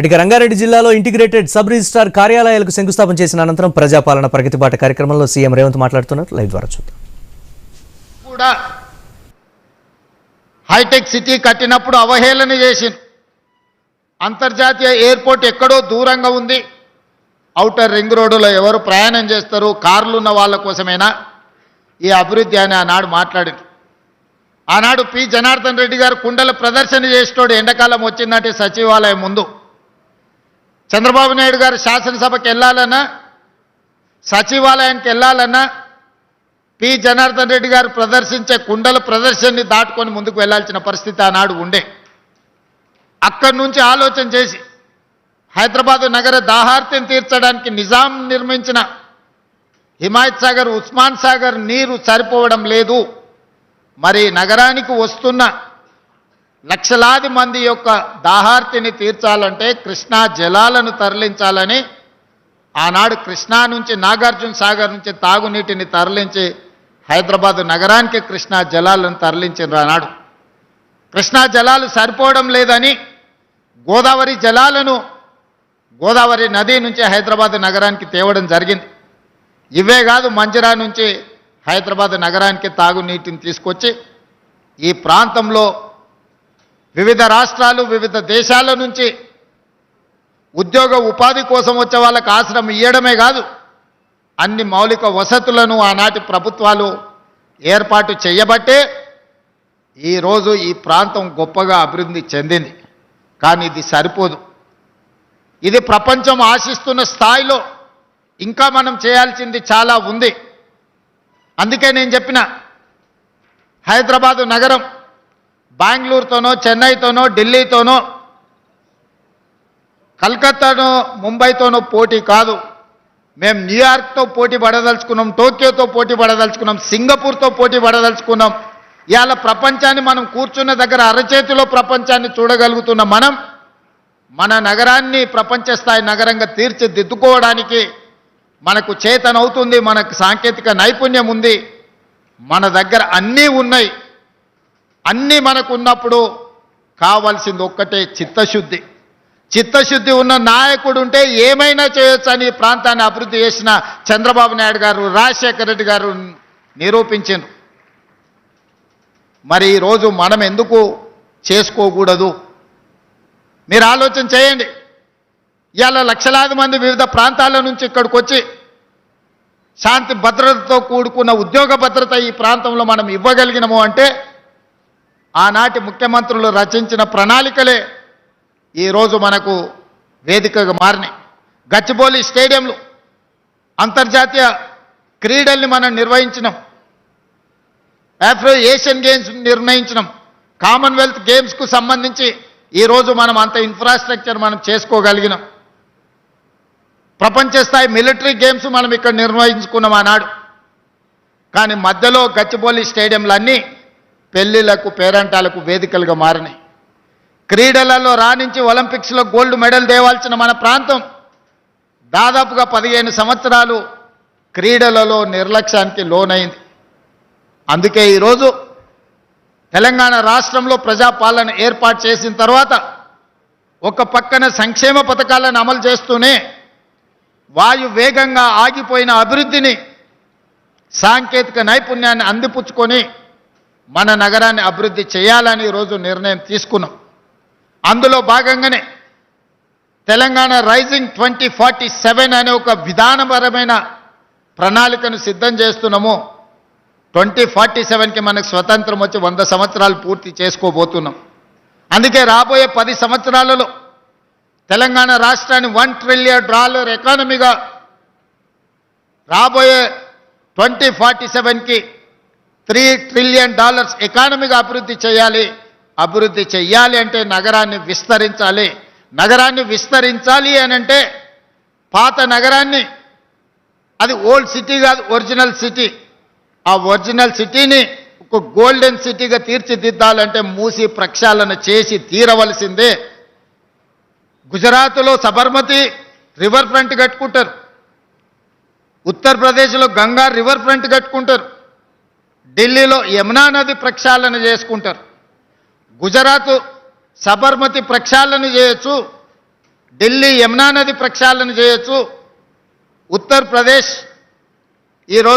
ఇక రంగారెడ్డి జిల్లాలో integrated sub registrar కార్యాలయాలకు శంకుస్థాపన చేసిన అనంతరం ప్రజాపాలన ప్రగతి బాట కార్యక్రమంలో సీఎం రేవంత్ మాట్లాడుతున్నారు. లైవ్ ద్వారా చూద్దాం. కూడా హైటెక్ సిటీ కట్టినప్పుడు అవహేళన చేసింది. అంతర్జాతీయ ఎయిర్పోర్ట్ ఎక్కడో దూరంగా ఉంది, ఔటర్ రింగ్ రోడ్డులో ఎవరు ప్రయాణం చేస్తారు, కార్లు ఉన్న వాళ్ళ కోసమేనా ఈ అభివృద్ధి అని ఆనాడు మాట్లాడింది. ఆనాడు పి జనార్దన్ రెడ్డి గారు కుండల ప్రదర్శన చేసేటోడు ఎండాకాలం వచ్చిందంటే సచివాలయం ముందు. చంద్రబాబు నాయుడు గారు శాసనసభకి వెళ్ళాలన్నా, సచివాలయానికి వెళ్ళాలన్నా పి జనార్దన్ రెడ్డి గారు ప్రదర్శించే కుండల ప్రదర్శనని దాటుకొని ముందుకు వెళ్లాల్సిన పరిస్థితి ఆనాడు ఉండే. అక్కడి నుంచి ఆలోచన చేసి హైదరాబాదు నగర దాహార్తిని తీర్చడానికి నిజాం నిర్మించిన హిమాయత్ సాగర్, ఉస్మాన్ సాగర్ నీరు సరిపోవడం లేదు, మరి నగరానికి వస్తున్న లక్షలాది మంది యొక్క దాహార్తిని తీర్చాలంటే కృష్ణా జలాలను తరలించాలని ఆనాడు కృష్ణా నుంచి నాగార్జున సాగర్ నుంచి తాగునీటిని తరలించి హైదరాబాదు నగరానికి కృష్ణా జలాలను తరలించారు. ఆనాడు కృష్ణా జలాలు సరిపోవడం లేదని గోదావరి నది నుంచి హైదరాబాదు నగరానికి తేవడం జరిగింది. ఇవే కాదు, మంజిరా నుంచి హైదరాబాదు నగరానికి తాగునీటిని తీసుకొచ్చి ఈ ప్రాంతంలో వివిధ రాష్ట్రాలు, వివిధ దేశాల నుంచి ఉద్యోగ ఉపాధి కోసం వచ్చే వాళ్ళకి ఆశ్రమం ఇవ్వడమే కాదు, అన్ని మౌలిక వసతులను ఆనాటి ప్రభుత్వాలు ఏర్పాటు చేయబట్టే ఈరోజు ఈ ప్రాంతం గొప్పగా అభివృద్ధి చెందింది. కానీ ఇది సరిపోదు. ఇది ప్రపంచం ఆశిస్తున్న స్థాయిలో ఇంకా మనం చేయాల్సింది చాలా ఉంది. అందుకే నేను చెప్పిన హైదరాబాదు నగరం బెంగళూరుతోనో, చెన్నైతోనో, ఢిల్లీతోనో, కలకత్తానో, ముంబైతోనో పోటీ కాదు. మేము న్యూయార్క్తో పోటీ పడదలుచుకున్నాం, టోక్యోతో పోటీ పడదలుచుకున్నాం, సింగపూర్తో పోటీ పడదలుచుకున్నాం. ఇవాళ ప్రపంచాన్ని మనం కూర్చున్న దగ్గర అరచేతిలో ప్రపంచాన్ని చూడగలుగుతున్న మనం మన నగరాన్ని ప్రపంచ స్థాయి నగరంగా తీర్చిదిద్దుకోవడానికి మనకు చేతనవుతుంది. మనకు సాంకేతిక నైపుణ్యం ఉంది, మన దగ్గర అన్నీ ఉన్నాయి. అన్నీ మనకు ఉన్నప్పుడు కావాల్సింది ఒక్కటే చిత్తశుద్ధి. చిత్తశుద్ధి ఉన్న నాయకుడు ఉంటే ఏమైనా చేయొచ్చు అని ప్రాంతాన్ని అభివృద్ధి చేసిన చంద్రబాబు నాయుడు గారు, రాజశేఖర రెడ్డి గారు నిరూపించారు. మరి ఈరోజు మనం ఎందుకు చేసుకోకూడదు? మీరు ఆలోచన చేయండి. ఇవాళ లక్షలాది మంది వివిధ ప్రాంతాల నుంచి ఇక్కడికి వచ్చి శాంతి భద్రతతో కూడుకున్న ఉద్యోగ భద్రత ఈ ప్రాంతంలో మనం ఇవ్వగలిగినము అంటే ఆనాటి ముఖ్యమంత్రులు రచించిన ప్రణాళికలే ఈరోజు మనకు వేదికగా మారినాయి. గచ్చిబౌలి స్టేడియంలో అంతర్జాతీయ క్రీడల్ని మనం నిర్వహించినాం, ఏషియన్ గేమ్స్ నిర్ణయించినాం, కామన్వెల్త్ గేమ్స్కు సంబంధించి ఈరోజు మనం అంత ఇన్ఫ్రాస్ట్రక్చర్ మనం చేసుకోగలిగినాం. ప్రపంచ స్థాయి మిలిటరీ గేమ్స్ మనం ఇక్కడ నిర్వహించుకున్నాం ఆనాడు. కానీ మధ్యలో గచ్చిబౌలి స్టేడియంలన్నీ పెళ్లిళ్లకు, పేరంటాలకు వేదికలుగా మారినాయి. క్రీడలలో రాణించి ఒలింపిక్స్లో గోల్డ్ మెడల్ తేవాల్సిన మన ప్రాంతం దాదాపుగా 15 సంవత్సరాలు క్రీడలలో నిర్లక్ష్యానికి లోనైంది. అందుకే ఈరోజు తెలంగాణ రాష్ట్రంలో ప్రజాపాలన ఏర్పాటు చేసిన తర్వాత ఒక పక్కన సంక్షేమ పథకాలను అమలు చేస్తూనే వేగంగా ఆగిపోయిన అభివృద్ధిని, సాంకేతిక నైపుణ్యాన్ని అందిపుచ్చుకొని మన నగరాన్ని అభివృద్ధి చేయాలని ఈరోజు నిర్ణయం తీసుకున్నాం. అందులో భాగంగానే తెలంగాణ రైజింగ్ 2047 అనే ఒక విధానపరమైన ప్రణాళికను సిద్ధం చేస్తున్నాము. 2047కి మనకు స్వతంత్రం వచ్చి 100 సంవత్సరాలు పూర్తి చేసుకోబోతున్నాం. అందుకే రాబోయే 10 సంవత్సరాలలో తెలంగాణ రాష్ట్రాన్ని $1 ట్రిలియన్ ఎకానమీగా, రాబోయే 2047కి $3 ట్రిలియన్ ఎకానమీగా అభివృద్ధి చేయాలి. అభివృద్ధి చెయ్యాలి అంటే నగరాన్ని విస్తరించాలి. నగరాన్ని విస్తరించాలి అని అంటే పాత నగరాన్ని, అది ఓల్డ్ సిటీ కాదు, ఒరిజినల్ సిటీ, ఆ ఒరిజినల్ సిటీని ఒక గోల్డెన్ సిటీగా తీర్చిదిద్దాలంటే మూసి ప్రక్షాళన చేసి తీరవలసిందే. గుజరాత్లో సబర్మతి రివర్ ఫ్రంట్ కట్టుకుంటారు, ఉత్తరప్రదేశ్లో గంగా రివర్ ఫ్రంట్ కట్టుకుంటారు, ఢిల్లీలో యమునా నది ప్రక్షాళన చేసుకుంటారు. గుజరాత్ సబర్మతి ప్రక్షాళన చేయొచ్చు, ఢిల్లీ యమునా నది ప్రక్షాళన చేయొచ్చు. ఉత్తరప్రదేశ్ ఈరోజు